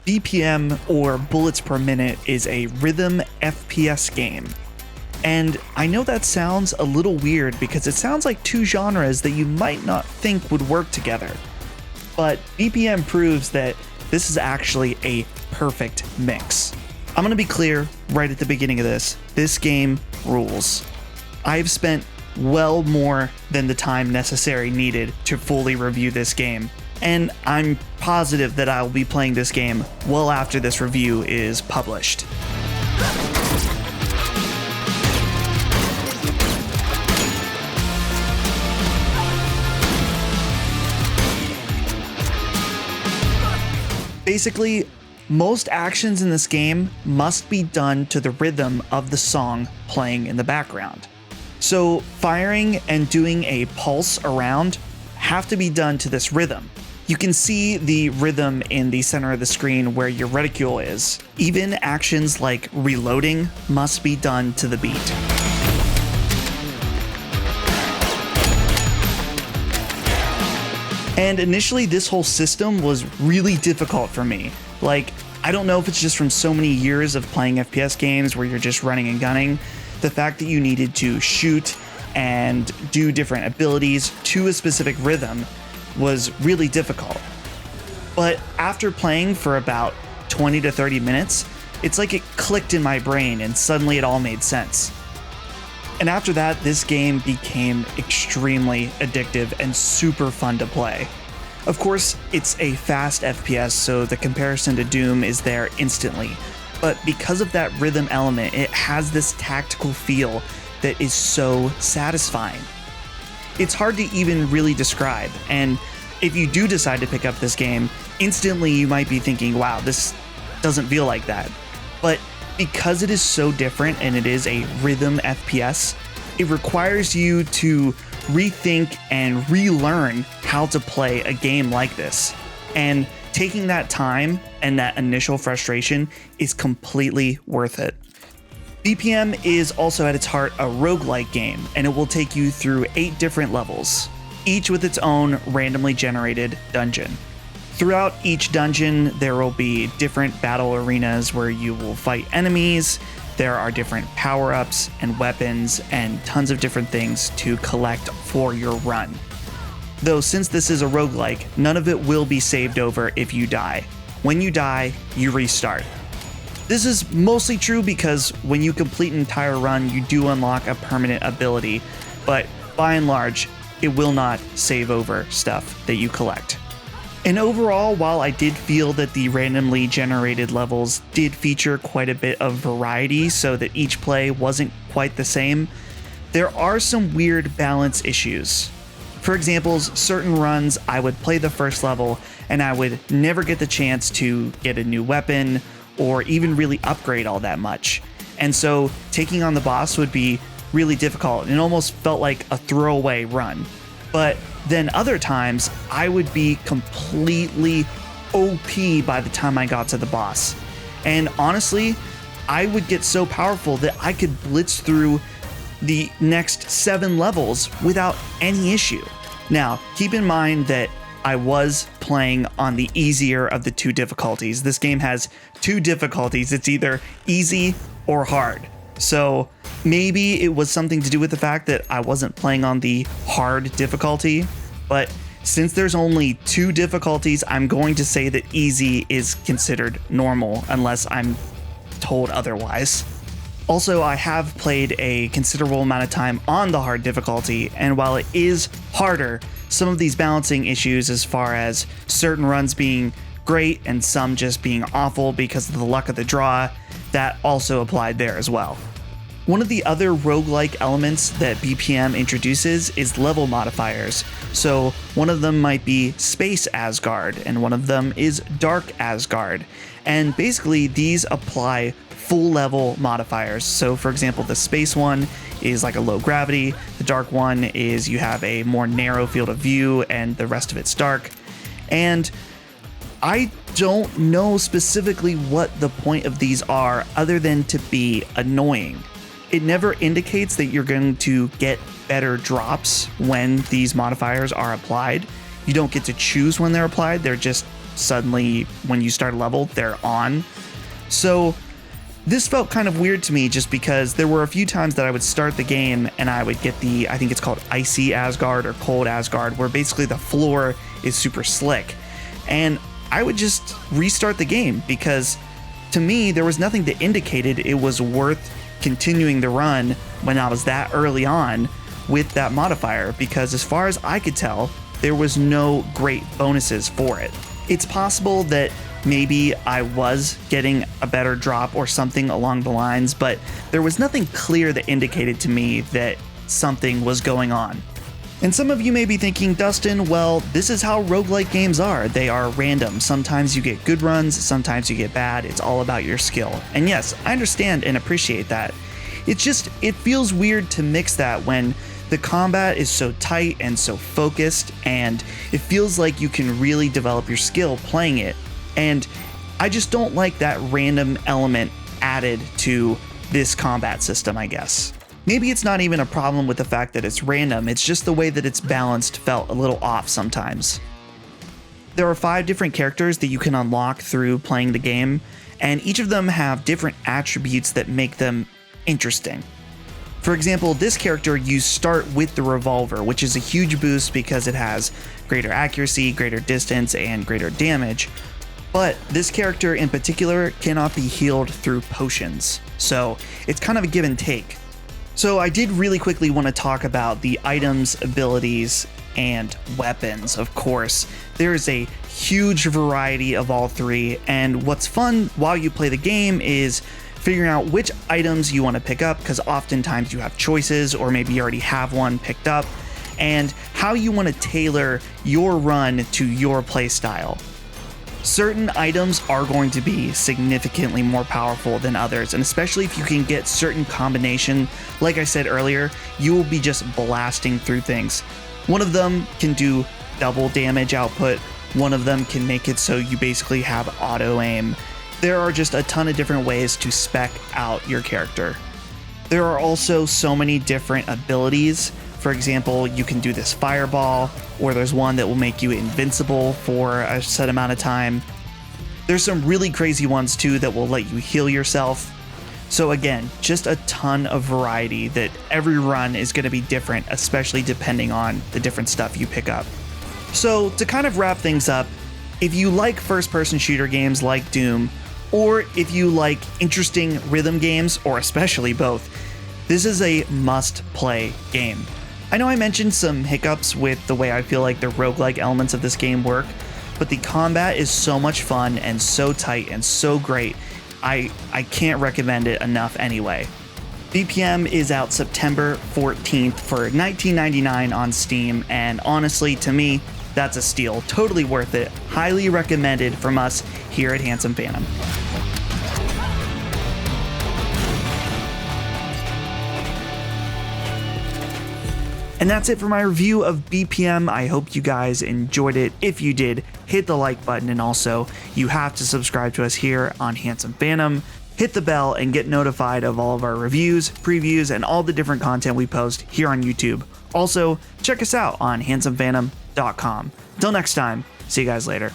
BPM, or bullets per minute, is a rhythm FPS game. And I know that sounds a little weird because it sounds like two genres that you might not think would work together. But BPM proves that this is actually a perfect mix. I'm gonna be clear right at the beginning of this game rules. I've spent well more than the time necessary needed to fully review this game, and I'm positive that I'll be playing this game well after this review is published. Basically, most actions in this game must be done to the rhythm of the song playing in the background. So firing and doing a pulse around have to be done to this rhythm. You can see the rhythm in the center of the screen where your reticule is. Even actions like reloading must be done to the beat. And initially, this whole system was really difficult for me. Like, I don't know if it's just from so many years of playing FPS games where you're just running and gunning. The fact that you needed to shoot and do different abilities to a specific rhythm was really difficult. But after playing for about 20 to 30 minutes, it's like it clicked in my brain and suddenly it all made sense. And after that, this game became extremely addictive and super fun to play. Of course, it's a fast FPS, so the comparison to Doom is there instantly. But because of that rhythm element, it has this tactical feel that is so satisfying. It's hard to even really describe, and if you do decide to pick up this game, instantly you might be thinking, wow, this doesn't feel like that. But because it is so different and it is a rhythm FPS, it requires you to rethink and relearn how to play a game like this. And taking that time and that initial frustration is completely worth it. BPM is also at its heart a roguelike game, and it will take you through 8 different levels, each with its own randomly generated dungeon. Throughout each dungeon, there will be different battle arenas where you will fight enemies. There are different power-ups and weapons and tons of different things to collect for your run. Though since this is a roguelike, none of it will be saved over if you die. When you die, you restart. This is mostly true because when you complete an entire run, you do unlock a permanent ability, but by and large, it will not save over stuff that you collect. And overall, while I did feel that the randomly generated levels did feature quite a bit of variety so that each play wasn't quite the same, there are some weird balance issues. For example, certain runs I would play the first level and I would never get the chance to get a new weapon or even really upgrade all that much. And so taking on the boss would be really difficult and it almost felt like a throwaway run. But then other times, I would be completely OP by the time I got to the boss. And honestly, I would get so powerful that I could blitz through the next 7 levels without any issue. Now, keep in mind that I was playing on the easier of the 2 difficulties. This game has 2 difficulties. It's either easy or hard. So maybe it was something to do with the fact that I wasn't playing on the hard difficulty, but since there's only 2 difficulties, I'm going to say that easy is considered normal unless I'm told otherwise. Also, I have played a considerable amount of time on the hard difficulty, and while it is harder, some of these balancing issues as far as certain runs being great and some just being awful because of the luck of the draw, that also applied there as well. One of the other roguelike elements that BPM introduces is level modifiers. So one of them might be Space Asgard, and one of them is Dark Asgard. And basically these apply full level modifiers. So for example, the space one is like a low gravity, the dark one is you have a more narrow field of view and the rest of it's dark. And I don't know specifically what the point of these are other than to be annoying. It never indicates that you're going to get better drops when these modifiers are applied. You don't get to choose when they're applied, they're just suddenly when you start a level, they're on. So this felt kind of weird to me just because there were a few times that I would start the game and I would get the, I think it's called Icy Asgard or Cold Asgard, where basically the floor is super slick. And I would just restart the game because to me, there was nothing that indicated it was worth continuing the run when I was that early on with that modifier, because as far as I could tell, there was no great bonuses for it. It's possible that maybe I was getting a better drop or something along the lines, but there was nothing clear that indicated to me that something was going on. And some of you may be thinking, Dustin, well, this is how roguelike games are. They are random. Sometimes you get good runs, sometimes you get bad. It's all about your skill. And yes, I understand and appreciate that. It's just, it feels weird to mix that when the combat is so tight and so focused, and it feels like you can really develop your skill playing it. And I just don't like that random element added to this combat system, I guess. Maybe it's not even a problem with the fact that it's random, it's just the way that it's balanced felt a little off sometimes. There are 5 different characters that you can unlock through playing the game, and each of them have different attributes that make them interesting. For example, this character, you start with the revolver, which is a huge boost because it has greater accuracy, greater distance, and greater damage. But this character in particular cannot be healed through potions, so it's kind of a give and take. So I did really quickly want to talk about the items, abilities, and weapons, of course. There is a huge variety of all 3, and what's fun while you play the game is figuring out which items you want to pick up, because oftentimes you have choices, or maybe you already have one picked up, and how you want to tailor your run to your playstyle. Certain items are going to be significantly more powerful than others, and especially if you can get certain combination, like I said earlier, you will be just blasting through things. One of them can do double damage output, one of them can make it so you basically have auto aim. There are just a ton of different ways to spec out your character. There are also so many different abilities. For example, you can do this fireball, or there's one that will make you invincible for a set amount of time. There's some really crazy ones too that will let you heal yourself. So again, just a ton of variety that every run is going to be different, especially depending on the different stuff you pick up. So to kind of wrap things up, if you like first-person shooter games like Doom, or if you like interesting rhythm games, or especially both, this is a must-play game. I know I mentioned some hiccups with the way I feel like the roguelike elements of this game work, but the combat is so much fun and so tight and so great, I can't recommend it enough anyway. BPM is out September 14th for $19.99 on Steam, and honestly, to me, that's a steal. Totally worth it. Highly recommended from us here at Handsome Phantom. And that's it for my review of BPM. I hope you guys enjoyed it. If you did, hit the like button, and also you have to subscribe to us here on Handsome Phantom. Hit the bell and get notified of all of our reviews, previews, and all the different content we post here on YouTube. Also, check us out on handsomephantom.com. Till next time, see you guys later.